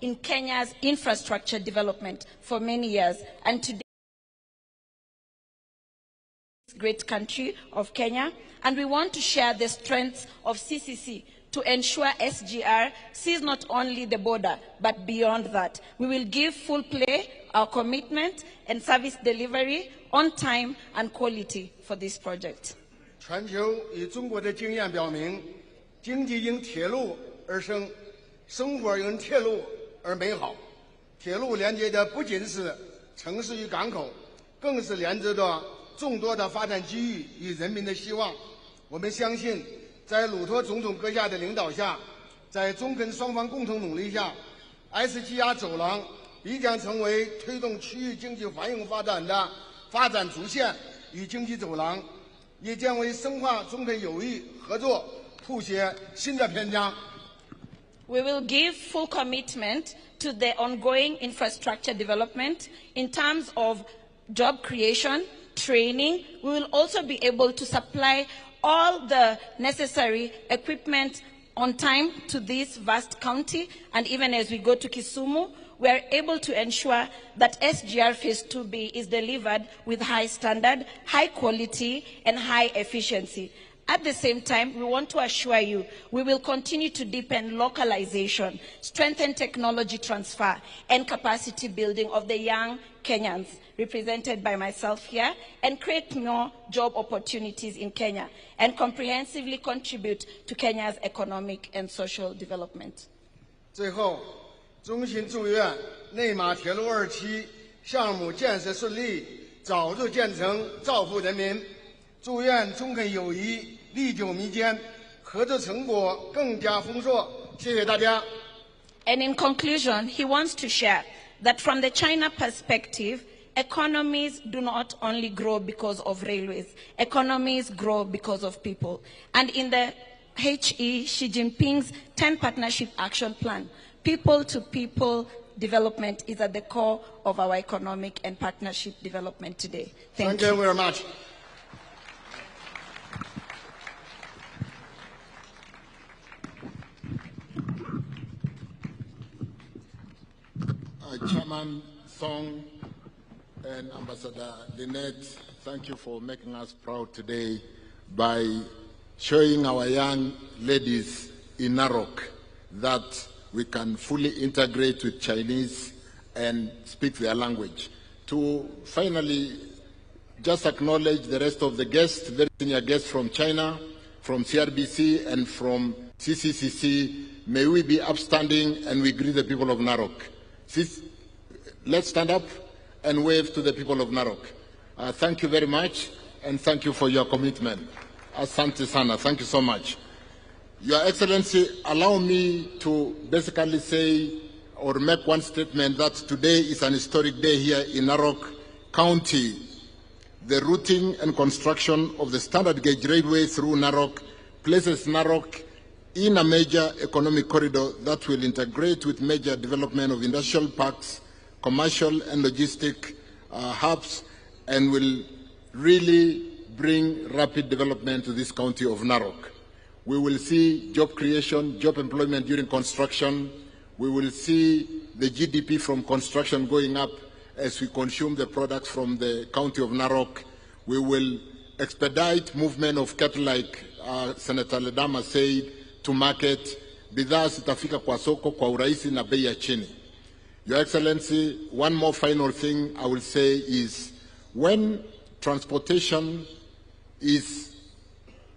in Kenya's infrastructure development for many years, and today great country of Kenya, and we want to share the strengths of CCC to ensure SGR sees not only the border, but beyond that. We will give full play our commitment and service delivery on time and quality for this project. 全球以中国的经验表明，经济因铁路而生，生活因铁路而美好。铁路连接的不仅是城市与港口，更是连接着众多的发展机遇与人民的希望。我们相信，在鲁托总统阁下的领导下，在中肯双方共同努力下 ，SGR 走廊必将成为推动区域经济繁荣发展的发展主线与经济走廊，也将为深化中肯友谊合作谱写新的篇章。We will give full commitment to the ongoing infrastructure development in terms of job creation, training. We will also be able to supply all the necessary equipment on time to this vast county, and even as we go to Kisumu, we are able to ensure that SGR Phase 2B is delivered with high standard, high quality, and high efficiency. At the same time, we want to assure you we will continue to deepen localization, strengthen technology transfer, and capacity building of the young Kenyans, represented by myself here, and create more job opportunities in Kenya, and comprehensively contribute to Kenya's economic and social development. 最后，衷心祝愿内马铁路2期项目建设顺利，早日建成，造福人民。祝愿中肯友谊历久弥坚，合作成果更加丰硕。谢谢大家。And in conclusion, he wants to share that from the China perspective, economies do not only grow because of railways. Economies grow because of people. And in the Xi Jinping's 10 Partnership Action Plan, people-to-people development is at the core of our economic and partnership development today. Thank you very much. Chairman Song and Ambassador Lynette, thank you for making us proud today by showing our young ladies in Narok that we can fully integrate with Chinese and speak their language. To finally just acknowledge the rest of the guests, very senior guests from China, from CRBC and from CCCC, may we be upstanding and we greet the people of Narok. Let's stand up and wave to the people of Narok. Thank you very much, and thank you for your commitment. Asante sana, thank you so much. Your Excellency, allow me to basically say or make one statement that today is an historic day here in Narok County. The routing and construction of the standard gauge railway through Narok places Narok in a major economic corridor that will integrate with major development of industrial parks, commercial and logistic hubs, and will really bring rapid development to this county of Narok. We will see job creation, job employment during construction. We will see the GDP from construction going up as we consume the products from the county of Narok. We will expedite movement of cattle, like Senator Ledama said, to market. Bidhaa zitafika kwa soko kwa urahisi na bei ya chini. Your Excellency, one more final thing I will say is, when transportation is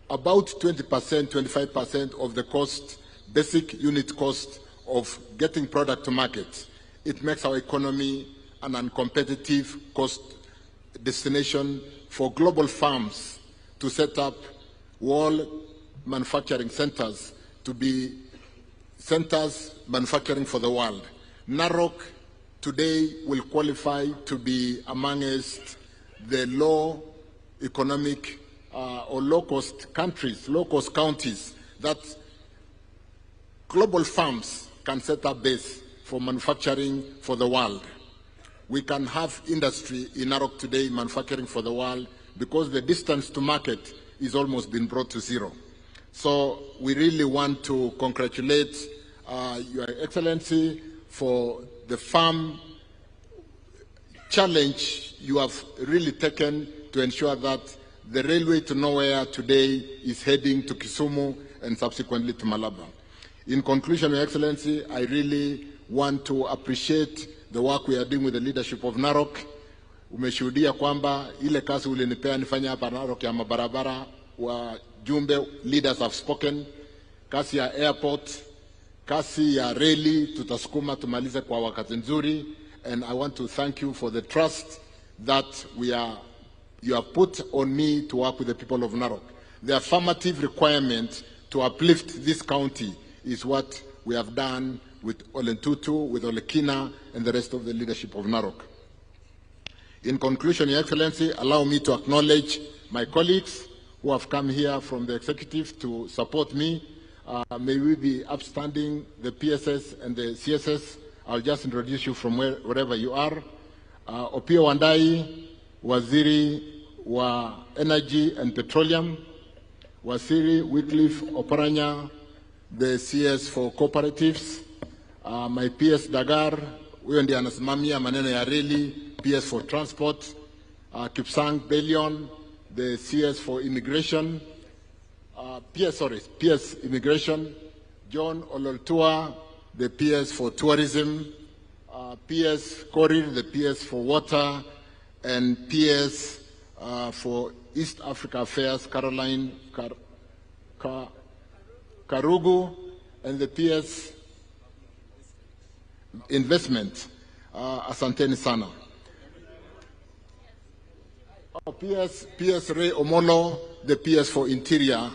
about 20%, 25% of the cost, basic unit cost of getting product to market, it makes our economy an uncompetitive cost destination for global firms to set up world manufacturing centers to be centers manufacturing for the world. Narok today will qualify to be amongst the low economic or low-cost countries, low-cost counties that global firms can set up base for manufacturing for the world. We can have industry in Narok today manufacturing for the world because the distance to market is almost been brought to zero. So we really want to congratulate Your Excellency for the firm challenge you have really taken to ensure that the railway to nowhere today is heading to Kisumu and subsequently to Malaba. In conclusion, Your Excellency, I really want to appreciate the work we are doing with the leadership of Narok. Umeshuhudia kwamba ile kazi ulinipea nifanya hapa Narok ya mabarabara, wajumbe leaders have spoken. Kasi ya airport, kasi ya reli tutasukuma tumalize kwa wakati nzuri, and I want to thank you for the trust that you have put on me to work with the people of Narok. The affirmative requirement to uplift this county is what we have done with Olentutu, with Olekina, and the rest of the leadership of Narok. In conclusion, Your Excellency, allow me to acknowledge my colleagues who have come here from the executive to support me. May we be upstanding the PSS and the CSS. I'll just introduce you from wherever you are. Opio Wandai, Waziri wa Energy and Petroleum. Waziri Wycliffe Oparanya, the CS for Cooperatives. My PS Dagar, huyo ndiye anasimamia maneno ya reli, PS for Transport. Kipsang Bellion, the CS for Immigration. PS Immigration. John Ololtua, the PS for Tourism. PS Korir, the PS for Water. And PS for East Africa Affairs, Caroline Karugu, and the PS Investment, Asanteni Sana. PS Ray Omolo, the PS for Interior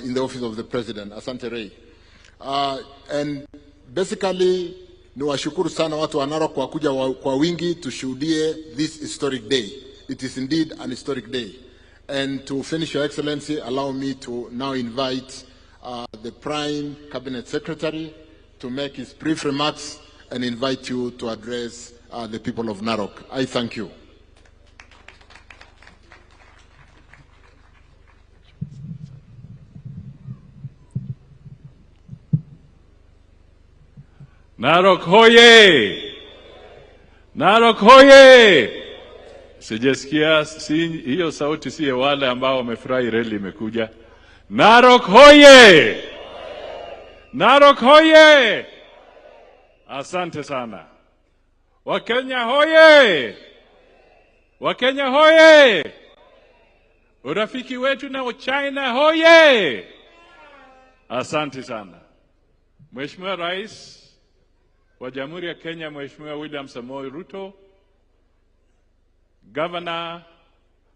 in the Office of the President, Asante Ray. And basically, niwashukuru sana watu wa Narok kwa kuja kwa wingi tushuhudie this historic day. It is indeed an historic day. And to finish, Your Excellency, allow me to now invite the Prime Cabinet Secretary to make his brief remarks and invite you to address the people of Narok. I thank you. Narok hoye! Narok hoye! Sijasikia hiyo sauti, si wale ambao wamefurahi reli imekuja. Narok hoye! Narok hoye! Asante sana. Wakenya hoye! Wakenya hoye! Urafiki wetu na China hoye! Asante sana. Mheshimiwa Rais wa Jamhuri ya Kenya, Mheshimiwa William Samoei Ruto, Governor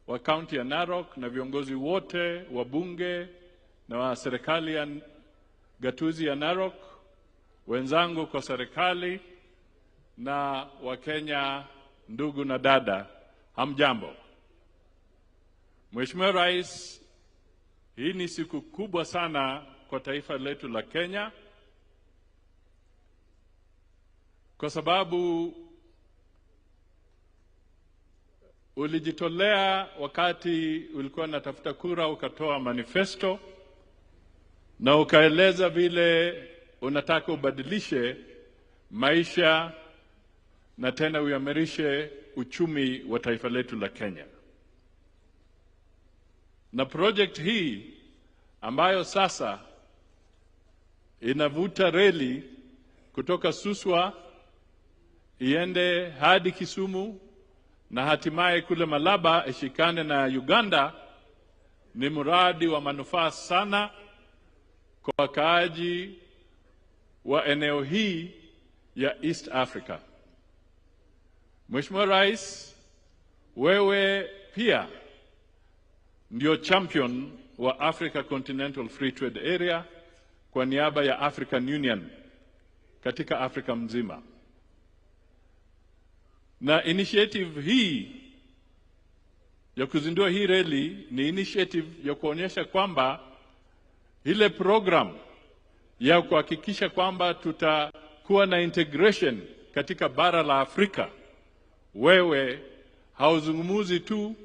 wa kaunti ya Narok na viongozi wote wa bunge na wa serikali ya gatuzi ya Narok, wenzangu kwa serikali na Wakenya ndugu na dada, hamjambo. Mheshimiwa Rais, hii ni siku kubwa sana kwa taifa letu la Kenya, kwa sababu ulijitolea wakati ulikuwa unatafuta kura, ukatoa manifesto na ukaeleza vile unataka ubadilishe maisha na tena uimarishe uchumi wa taifa letu la Kenya. Na project hii ambayo sasa inavuta reli kutoka Suswa iende hadi Kisumu na hatimaye kule Malaba ishikane na Uganda, ni mradi wa manufaa sana kwa wakaaji wa eneo hii ya East Africa. Mheshimiwa Rais, wewe pia ndio champion wa Africa Continental Free Trade Area kwa niaba ya African Union katika Afrika mzima. Na initiative hii ya kuzindua hii reli ni initiative ya kuonyesha kwamba ile program ya kuhakikisha kwamba tutakuwa na integration katika bara la Afrika, wewe hauzungumuzi tu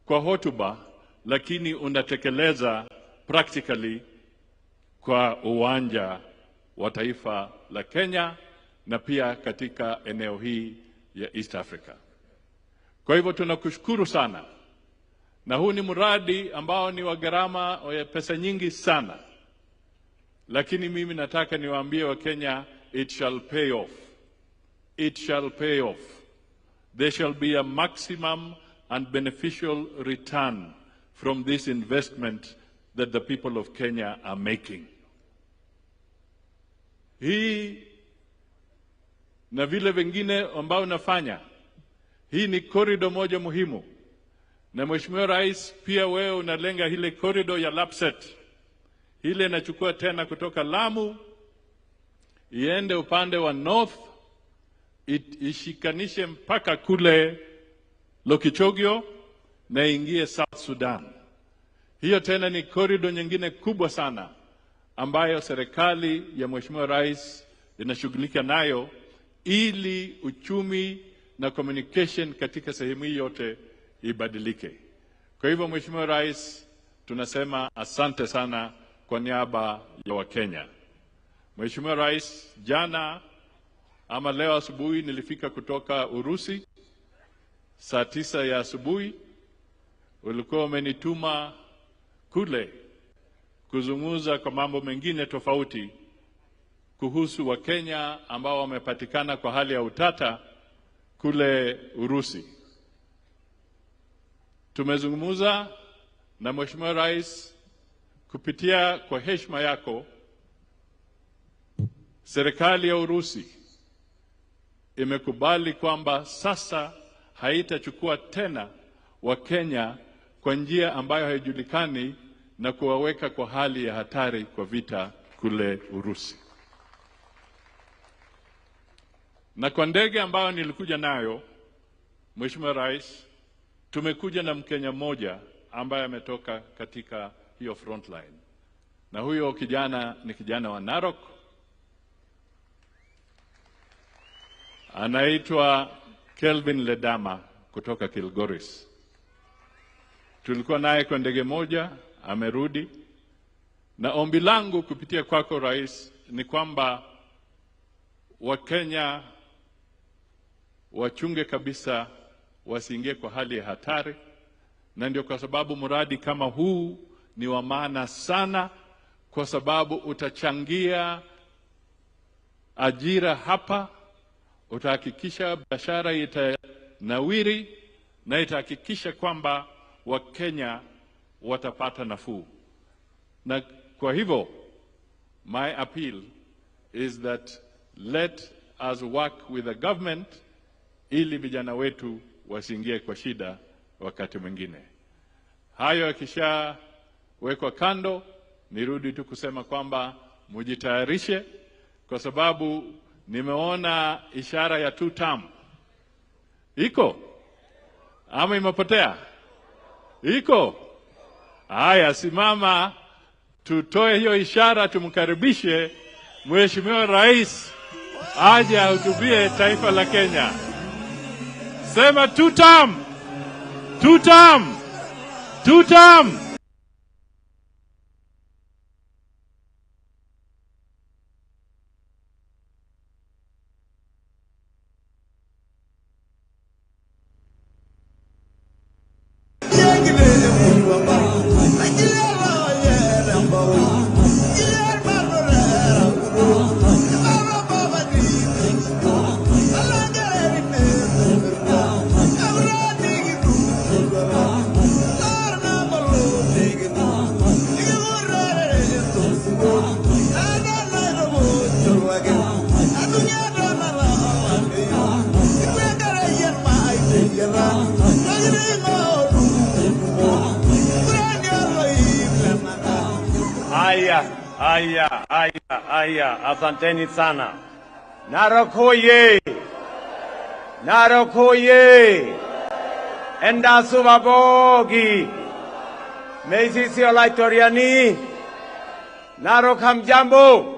kwa hotuba, lakini unatekeleza practically kwa uwanja wa taifa la Kenya na pia katika eneo hii ya East Africa. Kwa hivyo tunakushukuru sana, na huu ni mradi ambao ni wa gharama ya pesa nyingi sana, lakini mimi nataka niwaambie wa Kenya, it shall pay off. It shall pay off. There shall be a maximum and beneficial return from this investment that the people of Kenya are making. Hii na vile vingine ambao nafanya, hii ni corridor moja muhimu. Na Mheshimiwa Rais, pia wewe unalenga ile corridor ya Lapset. Ile inachukua tena kutoka Lamu iende upande wa north, ishikanishe mpaka kule Lokichogio na ingie South Sudan. Hiyo tena ni corridor nyingine kubwa sana ambayo serikali ya Mheshimiwa Rais inashughulika nayo ili uchumi na communication katika sehemu hii yote ibadilike. Kwa hivyo Mheshimiwa Rais, tunasema asante sana kwa niaba ya Wakenya. Mheshimiwa Rais, jana ama leo asubuhi nilifika kutoka Urusi saa 9 ya asubuhi. Ulikuwa umenituma kule kuzungumza kwa mambo mengine tofauti kuhusu Wakenya ambao wamepatikana kwa hali ya utata kule Urusi. Tumezungumza na Mheshimiwa Rais kupitia kwa heshima yako. Serikali ya Urusi imekubali kwamba sasa haitachukua tena Wakenya kwa njia ambayo haijulikani na kuwaweka kwa hali ya hatari kwa vita kule Urusi. Na kwa ndege ambayo nilikuja nayo, Mheshimiwa Rais, tumekuja na Mkenya mmoja ambaye ametoka katika hiyo frontline. Na huyo kijana ni kijana wa Narok. Anaitwa Kelvin Ledama kutoka Kilgoris. Tulikuwa naye kwa ndege moja, amerudi. Na ombi langu kupitia kwako Rais ni kwamba Wakenya wachunge kabisa wasiingie kwa hali ya hatari. Na ndio kwa sababu mradi kama huu ni wa maana sana, kwa sababu utachangia ajira hapa, utahakikisha biashara itanawiri na itahakikisha kwamba Wakenya watapata nafuu. Na kwa hivyo my appeal is that let us work with the government ili vijana wetu wasiingie kwa shida wakati mwingine. Hayo yakishawekwa kando, nirudi tu kusema kwamba mujitayarishe, kwa sababu nimeona ishara ya 2 term. Iko? Ama imepotea? Iko? Haya, simama tutoe hiyo ishara, tumkaribishe Mheshimiwa Rais aje ahutubie taifa la Kenya. Sema 2 term. 2 term. 2 term. Aya, asanteni sana. Narok hoye! Narok hoye! Enda subabogi! Meisisi olaitoriani! Narok hamjambo!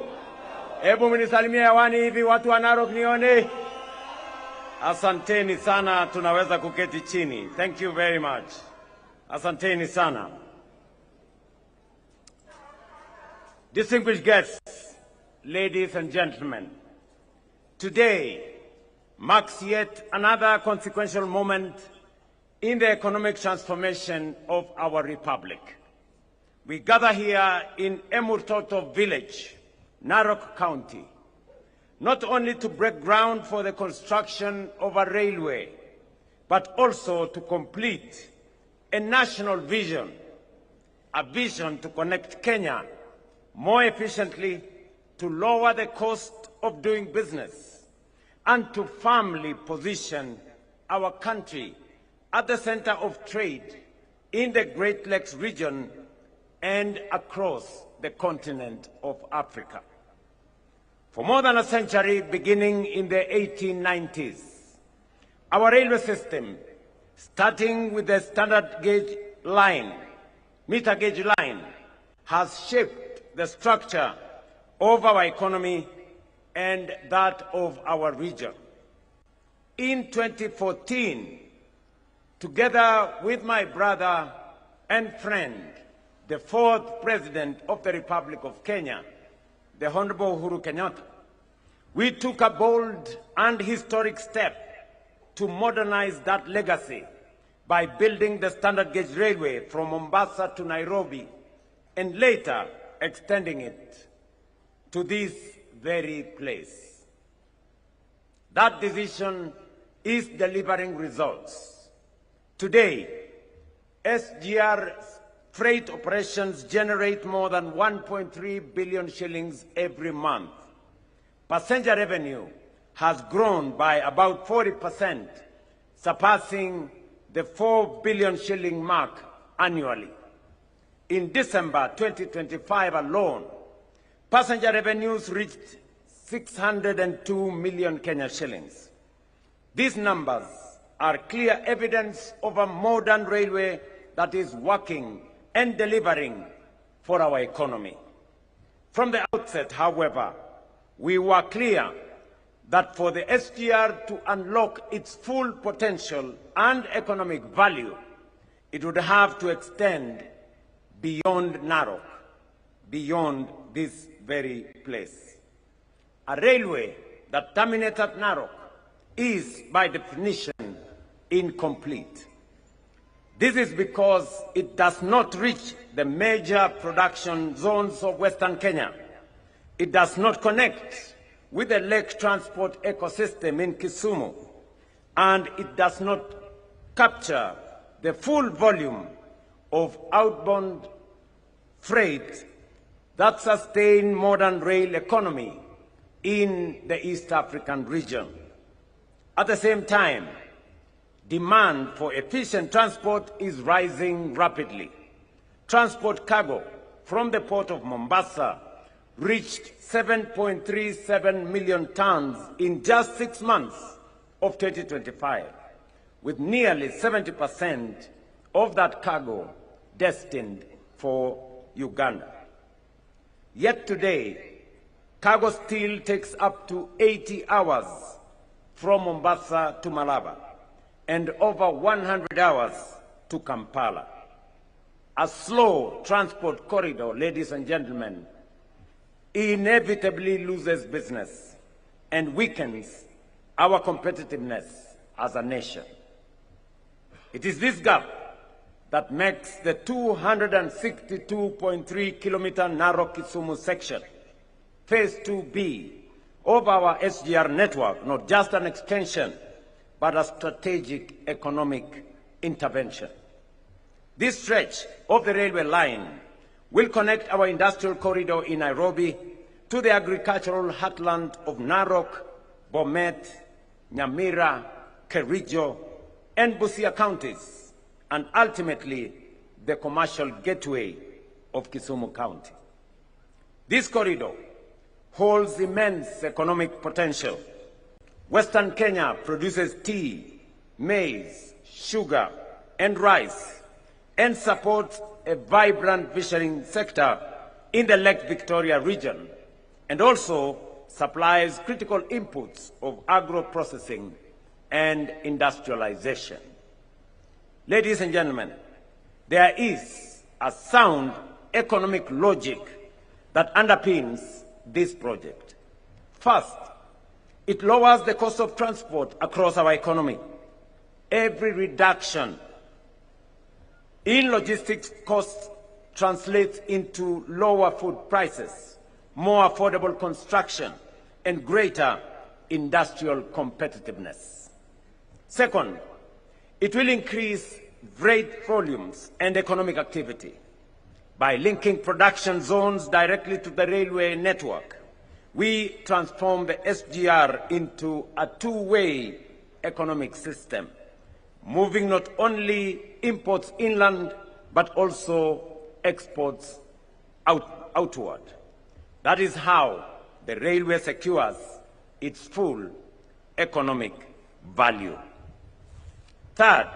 Ebu mnisalimia hewani hivi watu wa Narok nione. Asanteni sana, tunaweza kuketi chini. Thank you very much. Asanteni sana. Distinguished guests, ladies and gentlemen, Today marks yet another consequential moment in the economic transformation of our republic. We gather here in Emurtoto village, Narok County, not only to break ground for the construction of a railway, but also to complete a national vision, a vision to connect Kenya more efficiently, to lower the cost of doing business, and to firmly position our country at the center of trade in the Great Lakes region and across the continent of Africa. For more than a century, beginning in the 1890s, our railway system, starting with the standard gauge line, meter gauge line, has shaped the structure of our economy and that of our region. In 2014, together with my brother and friend, the fourth President of the Republic of Kenya, the Honorable Uhuru Kenyatta, we took a bold and historic step to modernize that legacy by building the standard gauge railway from Mombasa to Nairobi and later extending it to this very place. That decision is delivering results. Today, SGR freight operations generate more than 1.3 billion shillings every month. Passenger revenue has grown by about 40%, surpassing the 4 billion shilling mark annually. In December 2025 alone, passenger revenues reached 602 million Kenya shillings. These numbers are clear evidence of a modern railway that is working and delivering for our economy. From the outset, however, we were clear that for the SGR to unlock its full potential and economic value, it would have to extend beyond Narok, beyond this very place. A railway that terminates at Narok is, by definition, incomplete. This is because it does not reach the major production zones of Western Kenya. It does not connect with the lake transport ecosystem in Kisumu, and it does not capture the full volume of outbound freight that sustain modern rail economy in the East African region. At the same time, demand for efficient transport is rising rapidly. Transport cargo from the port of Mombasa reached 7.37 million tons in just 6 months of 2025, with nearly 70% of that cargo destined for Uganda. Yet today, cargo still takes up to 80 hours from Mombasa to Malaba and over 100 hours to Kampala. A slow transport corridor, ladies and gentlemen, inevitably loses business and weakens our competitiveness as a nation. It is this gap that makes the 262.3-kilometer Narok-Kisumu section, Phase 2B, of our SGR network not just an extension, but a strategic economic intervention. This stretch of the railway line will connect our industrial corridor in Nairobi to the agricultural heartland of Narok, Bomet, Nyamira, Kericho, and Busia counties, and ultimately the commercial gateway of Kisumu County. This corridor holds immense economic potential. Western Kenya produces tea, maize, sugar, and rice, and supports a vibrant fishing sector in the Lake Victoria region, and also supplies critical inputs of agro-processing and industrialization. Ladies and gentlemen, there is a sound economic logic that underpins this project. First, It lowers the cost of transport across our economy. Every reduction in logistics costs translates into lower food prices, more affordable construction, and greater industrial competitiveness. Second, it will increase freight volumes and economic activity. By linking production zones directly to the railway network, we transform the SGR into a two-way economic system, moving not only imports inland, but also exports outward. That is how the railway secures its full economic value. Third,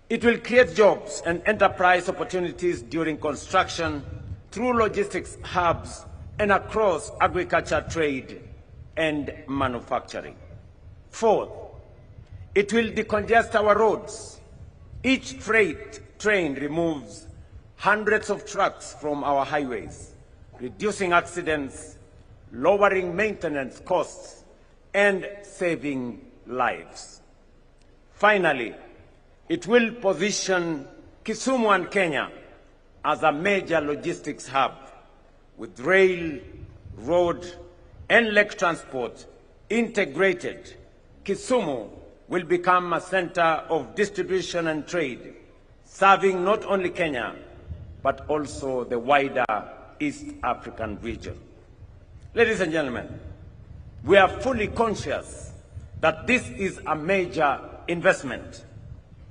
it will create jobs and enterprise opportunities during construction through logistics hubs and across agriculture, trade, and manufacturing. Fourth, it will decongest our roads. Each freight train removes hundreds of trucks from our highways, reducing accidents, lowering maintenance costs, and saving lives. Finally, it will position Kisumu and Kenya as a major logistics hub with rail, road, and lake transport integrated. Kisumu will become a center of distribution and trade, serving not only Kenya, but also the wider East African region. Ladies and gentlemen, we are fully conscious that this is a major investment.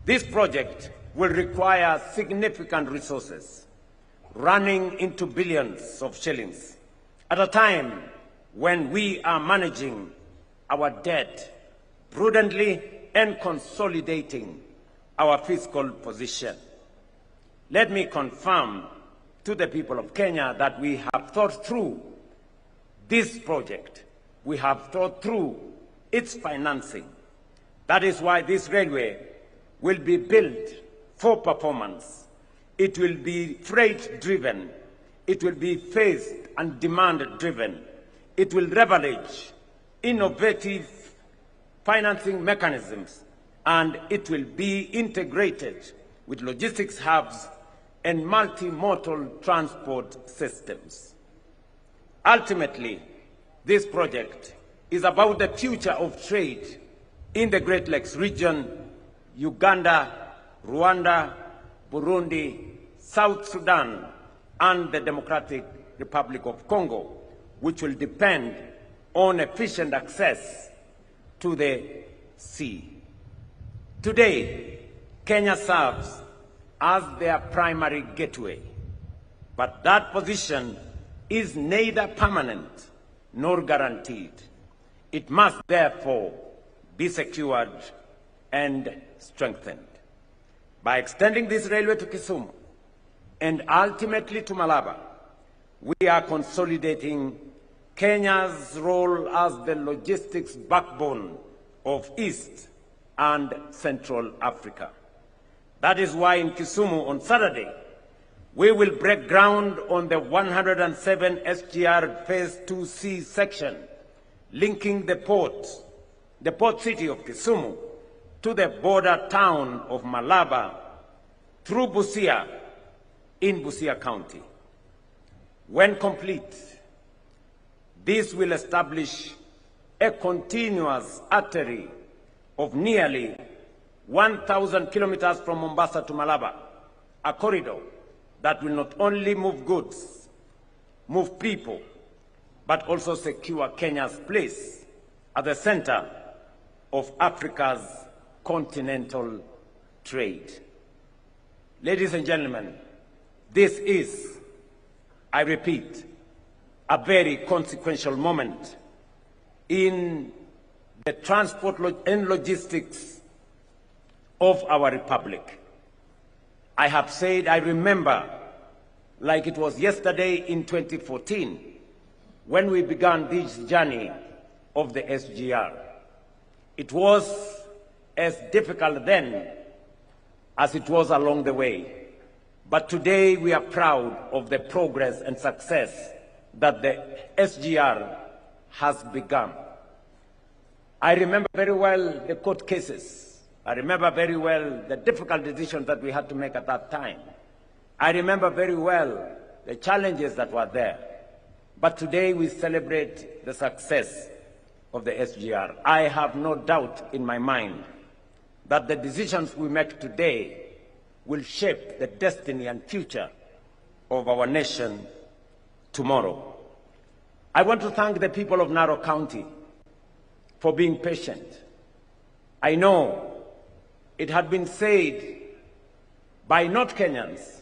This project will require significant resources, running into billions of shillings, at a time when we are managing our debt prudently and consolidating our fiscal position. Let me confirm to the people of Kenya that we have thought through this project. We have thought through its financing. That is why this railway will be built for performance. It will be freight-driven. It will be phased and demand-driven. It will leverage innovative financing mechanisms, and it will be integrated with logistics hubs and multimodal transport systems. Ultimately, this project is about the future of trade in the Great Lakes region, Uganda, Rwanda, Burundi, South Sudan, and the Democratic Republic of Congo, which will depend on efficient access to the sea. Today, Kenya serves as their primary gateway, but that position is neither permanent nor guaranteed. It must therefore be secured and strengthened. By extending this railway to Kisumu and ultimately to Malaba, we are consolidating Kenya's role as the logistics backbone of East and Central Africa. That is why in Kisumu on Saturday, we will break ground on the 107 SGR Phase 2C section, linking the port city of Kisumu, to the border town of Malaba through Busia in Busia County. When complete, this will establish a continuous artery of nearly 1,000 kilometers from Mombasa to Malaba, a corridor that will not only move goods, move people, but also secure Kenya's place at the center of Africa's continental trade. Ladies and gentlemen, this is, I repeat, a very consequential moment in the transport and logistics of our republic. I have said, I remember, like it was yesterday in 2014, when we began this journey of the SGR. It was as difficult then as it was along the way. But today we are proud of the progress and success that the SGR has begun. I remember very well the court cases. I remember very well the difficult decisions that we had to make at that time. I remember very well the challenges that were there. But today we celebrate the success of the SGR. I have no doubt in my mind that the decisions we make today will shape the destiny and future of our nation tomorrow. I want to thank the people of Narok County for being patient. I know it had been said by not Kenyans.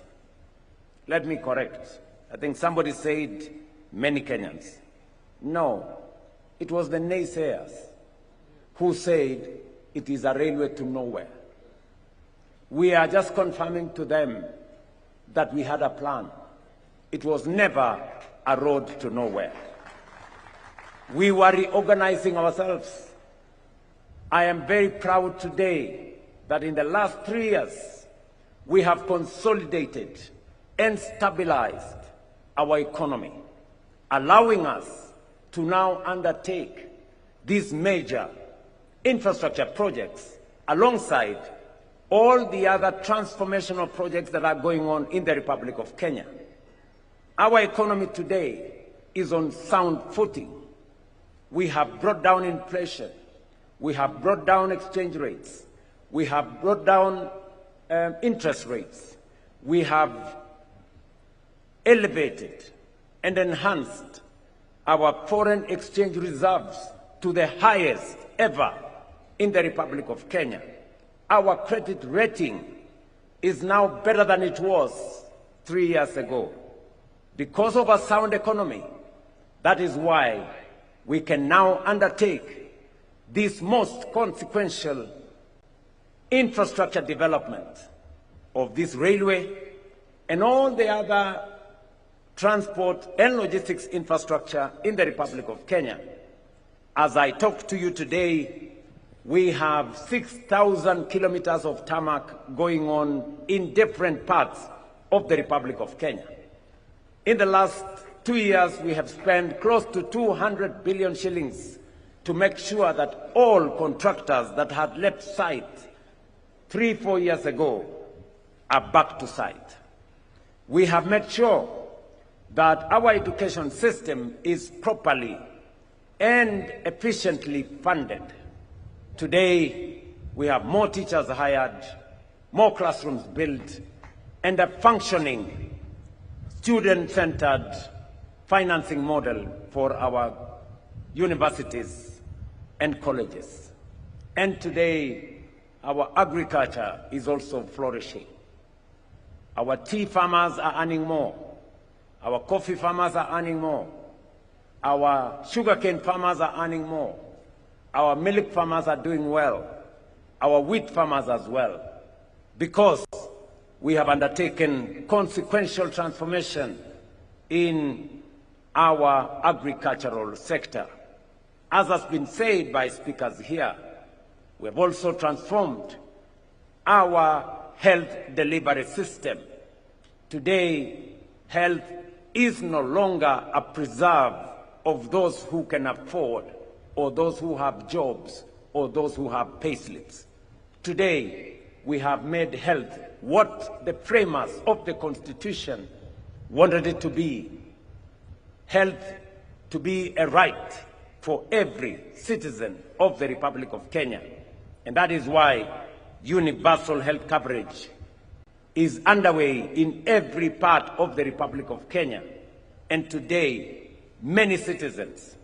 Let me correct. I think somebody said many Kenyans. No, it was the naysayers who said it is a railway to nowhere. We are just confirming to them that we had a plan. It was never a road to nowhere. We were reorganizing ourselves. I am very proud today that in the last 3 years, we have consolidated and stabilized our economy, allowing us to now undertake these major infrastructure projects alongside all the other transformational projects that are going on in the Republic of Kenya. Our economy today is on sound footing. We have brought down inflation. We have brought down exchange rates. We have brought down interest rates. We have elevated and enhanced our foreign exchange reserves to the highest ever in the Republic of Kenya. Our credit rating is now better than it was 3 years ago. Because of a sound economy, that is why we can now undertake this most consequential infrastructure development of this railway and all the other transport and logistics infrastructure in the Republic of Kenya. As I talk to you today, we have 6,000 kilometers of tarmac going on in different parts of the Republic of Kenya. In the last 2 years, we have spent close to 200 billion shillings to make sure that all contractors that had left site 3-4 years ago are back to site. We have made sure that our education system is properly and efficiently funded. Today, we have more teachers hired, more classrooms built, and a functioning student-centered financing model for our universities and colleges. And today, our agriculture is also flourishing. Our tea farmers are earning more. Our coffee farmers are earning more. Our sugarcane farmers are earning more. Our milk farmers are doing well. Our wheat farmers as well. Because we have undertaken consequential transformation in our agricultural sector. As has been said by speakers here, we have also transformed our health delivery system. Today, health is no longer a preserve of those who can afford, or those who have jobs, or those who have payslips. Today, we have made health what the framers of the Constitution wanted it to be. Health to be a right for every citizen of the Republic of Kenya. And that is why universal health coverage is underway in every part of the Republic of Kenya. And today, many citizens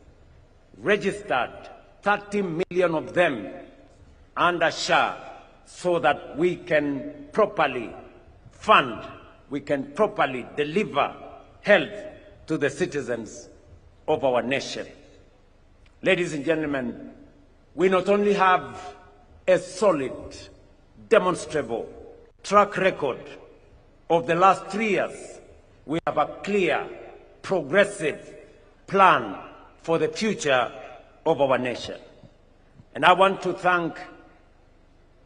registered, 30 million of them under SHA, so that we can properly fund, we can properly deliver health to the citizens of our nation. Ladies and gentlemen, we not only have a solid, demonstrable track record of the last 3 years, we have a clear, progressive plan for the future of our nation. And I want to thank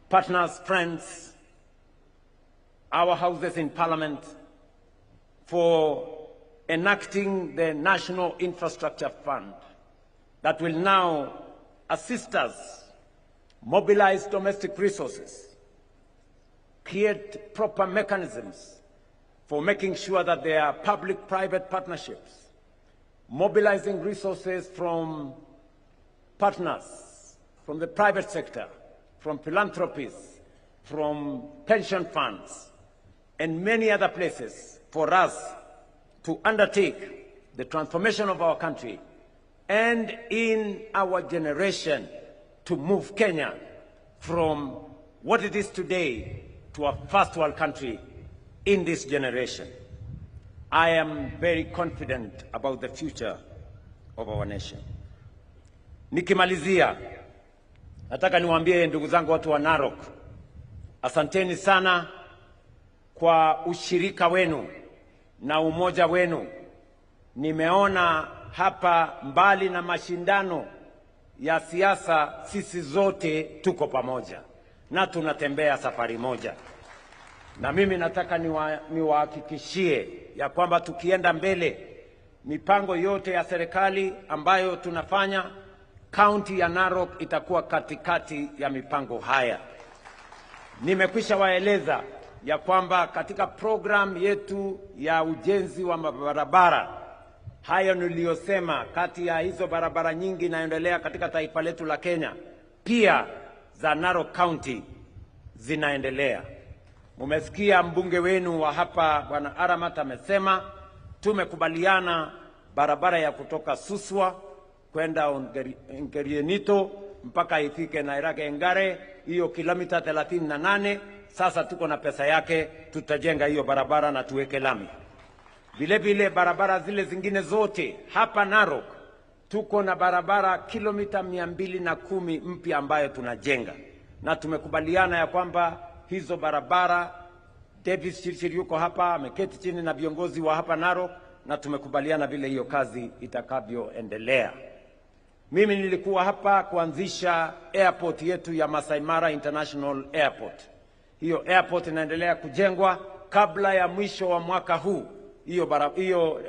partners, friends, our houses in Parliament for enacting the National Infrastructure Fund. that will now assist us mobilize domestic resources, create proper mechanisms for making sure that there are public-private partnerships, mobilizing resources from partners, from the private sector, from philanthropies, from pension funds, and many other places for us to undertake the transformation of our country and in our generation to move Kenya from what it is today to a first world country in this generation. I am very confident about the future of our nation. Nikimalizia, nataka niwaambie ndugu zangu watu wa Narok, asanteni sana kwa ushirika wenu na umoja wenu. Nimeona hapa mbali na mashindano ya siasa, sisi zote tuko pamoja na tunatembea safari moja. Na mimi nataka niwahakikishie ya kwamba tukienda mbele, mipango yote ya serikali ambayo tunafanya, kaunti ya Narok itakuwa katikati ya mipango haya. Nimekwisha waeleza ya kwamba katika program yetu ya ujenzi wa barabara, haya niliyosema, kati ya hizo barabara nyingi inaendelea katika taifa letu la Kenya, pia za Narok County zinaendelea. Mumesikia mbunge wenu wa hapa Bwana Aramat amesema tumekubaliana barabara ya kutoka Suswa kwenda Nkerienito mpaka ifike Nairage Ngare, hiyo kilomita 38. Sasa tuko na pesa yake, tutajenga hiyo barabara na tuweke lami. Vile vile barabara zile zingine zote hapa Narok, tuko na barabara kilomita 210 mpya ambayo tunajenga, na tumekubaliana ya kwamba hizo barabara, Davis Chirchir yuko hapa, ameketi chini na viongozi wa hapa Narok, na tumekubaliana vile hiyo kazi itakavyoendelea. Mimi nilikuwa hapa kuanzisha airport yetu ya Masai Mara International Airport. Hiyo airport inaendelea kujengwa. Kabla ya mwisho wa mwaka huu, hiyo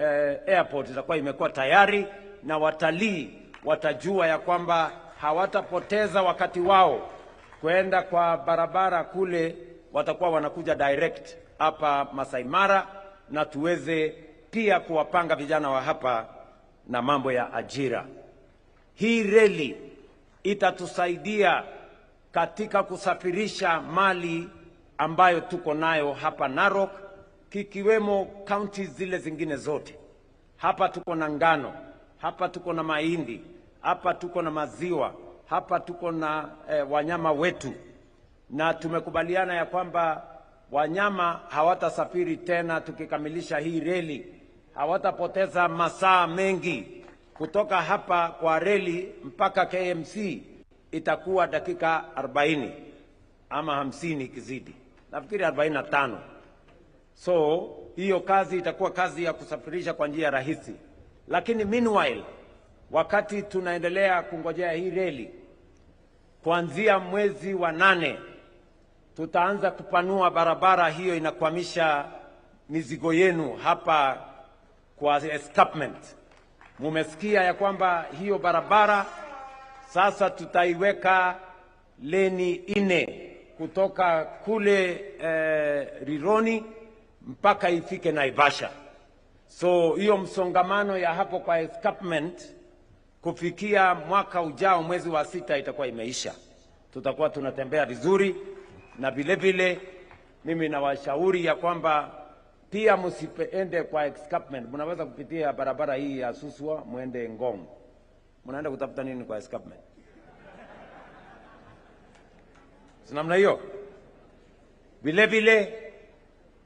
airport itakuwa imekuwa tayari, na watalii watajua ya kwamba hawatapoteza wakati wao kwenda kwa barabara kule, watakuwa wanakuja direct hapa Masai Mara, na tuweze pia kuwapanga vijana wa hapa na mambo ya ajira. Hii reli itatusaidia katika kusafirisha mali ambayo tuko nayo hapa Narok, kikiwemo counties zile zingine zote. Hapa tuko na ngano, hapa tuko na mahindi, hapa tuko na maziwa, hapa tuko na wanyama wetu, na tumekubaliana ya kwamba wanyama hawatasafiri tena. Tukikamilisha hii reli, hawatapoteza masaa mengi. Kutoka hapa kwa reli mpaka KMC itakuwa dakika 40 ama 50 ikizidi, nafikiri 45. So hiyo kazi itakuwa kazi ya kusafirisha kwa njia rahisi. Lakini meanwhile, wakati tunaendelea kungojea hii reli, kuanzia mwezi wa 8 tutaanza kupanua barabara hiyo inakwamisha mizigo yenu hapa kwa escarpment. Mumesikia ya kwamba hiyo barabara sasa tutaiweka leni 4 kutoka kule Rironi mpaka ifike Naivasha. So hiyo msongamano ya hapo kwa escarpment kufikia mwaka ujao mwezi wa 6 itakuwa imeisha. Tutakuwa tunatembea vizuri, na vile vile mimi nawashauri ya kwamba pia msiende kwa escarpment. Mnaweza kupitia barabara hii ya Suswa muende Ngong. Mnaenda kutafuta nini kwa escarpment? Namna hiyo. Vile vile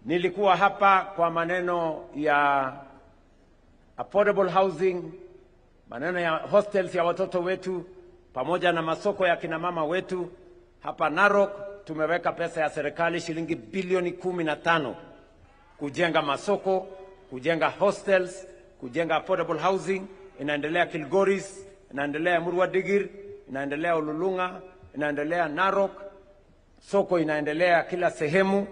nilikuwa hapa kwa maneno ya affordable housing, maneno ya hostels ya watoto wetu, pamoja na masoko ya kina mama wetu. Hapa Narok tumeweka pesa ya serikali shilingi bilioni 15 kujenga masoko, kujenga hostels, kujenga affordable housing. Inaendelea Kilgoris, inaendelea Murwa-Digir, inaendelea Olulunga, inaendelea Narok. Soko inaendelea kila sehemu.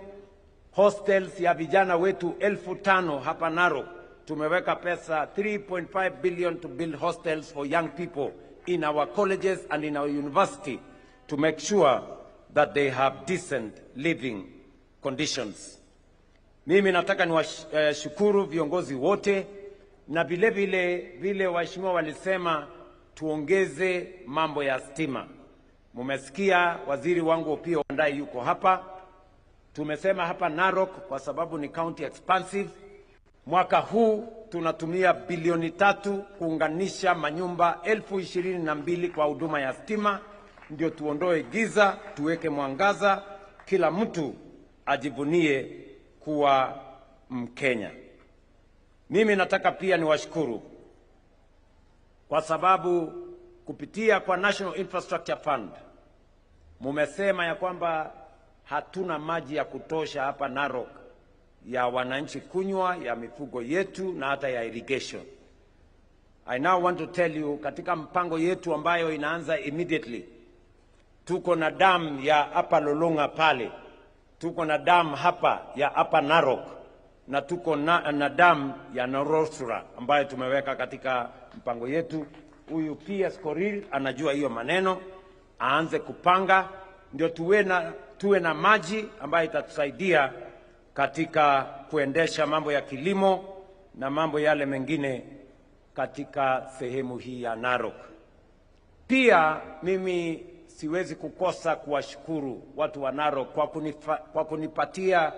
Hostels ya vijana wetu 5,000 hapa Narok tumeweka pesa 3.5 billion to build hostels for young people in our colleges and in our university to make sure that they have decent living conditions. Mimi nataka niwashukuru viongozi wote, na vile waheshimiwa walisema tuongeze mambo ya stima. Mumesikia waziri wangu Opiyo Wandayi yuko hapa. Tumesema hapa Narok kwa sababu ni county expansive. Mwaka huu tunatumia bilioni 3 kuunganisha manyumba 22,000 kwa huduma ya stima, ndio tuondoe giza, tuweke mwangaza, kila mtu ajivunie kuwa Mkenya. Mimi nataka pia niwashukuru kwa sababu kupitia kwa National Infrastructure Fund mumesema ya kwamba hatuna maji ya kutosha hapa Narok ya wananchi kunywa, ya mifugo yetu na hata ya irrigation. I now want to tell you, katika mpango yetu ambayo inaanza immediately, tuko na dam ya hapa Lolonga pale, tuko na dam hapa ya hapa Narok, na tuko na dam ya Norosura ambayo tumeweka katika mpango yetu. Huyu PS Korir anajua hiyo maneno, aanze kupanga ndio tuwe na maji ambayo itatusaidia katika kuendesha mambo ya kilimo na mambo yale mengine katika sehemu hii ya Narok. Pia mimi siwezi kukosa kuwashukuru watu wa Narok kwa kunipatia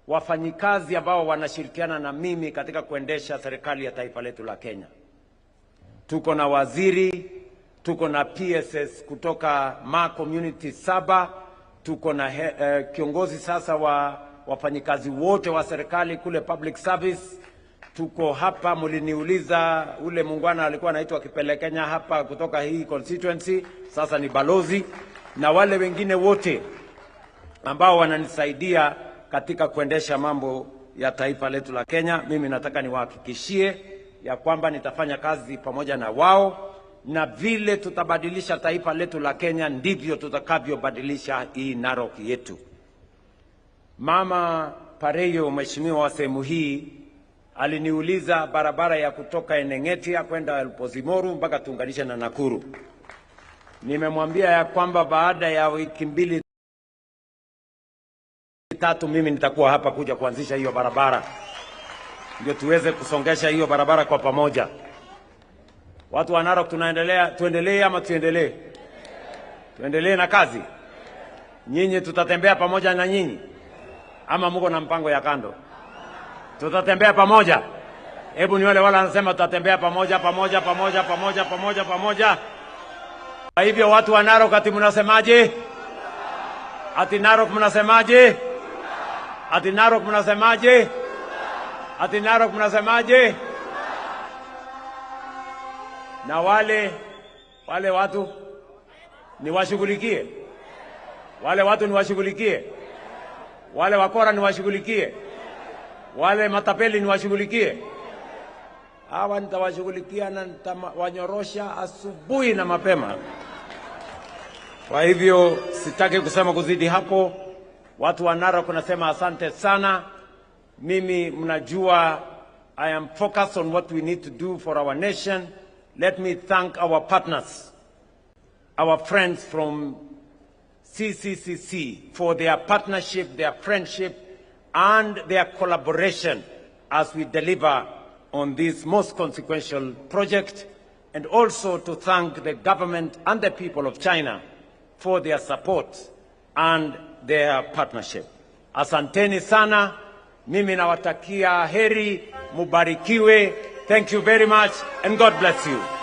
wafanyikazi ambao wanashirikiana na mimi katika kuendesha serikali ya taifa letu la Kenya. Tuko na waziri, tuko na PSS kutoka Ma Community 7, tuko na kiongozi sasa wa wafanyikazi wote wa serikali kule public service. Tuko hapa, muliniuliza ule mungwana alikuwa anaitwa Kipelekenya hapa kutoka hii constituency, sasa ni balozi, na wale wengine wote ambao wananisaidia katika kuendesha mambo ya taifa letu la Kenya. Mimi nataka niwahakikishie ya kwamba nitafanya kazi pamoja na wao, na vile tutabadilisha taifa letu la Kenya ndivyo tutakavyobadilisha hii Narok yetu. Mama Pareyo, mheshimiwa wa sehemu hii, aliniuliza barabara ya kutoka Enengetia kwenda Elpozimoru mpaka tuunganishe na Nakuru. Nimemwambia ya kwamba baada ya wiki 2-3 mimi nitakuwa hapa kuja kuanzisha hiyo barabara, ndio tuweze kusongesha hiyo barabara kwa pamoja. Watu wa Narok, tuendelee ama tuendelee? Tuendelee na kazi. Nyinyi tutatembea pamoja na nyinyi ama mko na mpango ya kando? Tutatembea pamoja. Hebu ni wale wanasema tutatembea pamoja. Kwa hivyo watu wa Narok, ati mnasemaje? Ati Narok mnasemaje? Ati Narok mnasemaje? Ati Narok mnasemaje? Na wale watu niwashughulikie? Wale watu niwashughulikie? Wale wakora niwashughulikie? Wale matapeli niwashughulikie? Hawa nitawashughulikia na nitawanyorosha asubuhi na mapema. Kwa hivyo sitaki kusema kuzidi hapo. Watu wa Narok nasema asante sana. Mimi mnajua I am focused on what we need to do for our nation. Let me thank our partners, our friends from CCCC for their partnership, their friendship, and their collaboration as we deliver on this most consequential project, and also to thank the government and the people of China for their support and their partnership. Asanteni sana. Mimi nawatakia heri, mubarikiwe. Thank you very much and God bless you.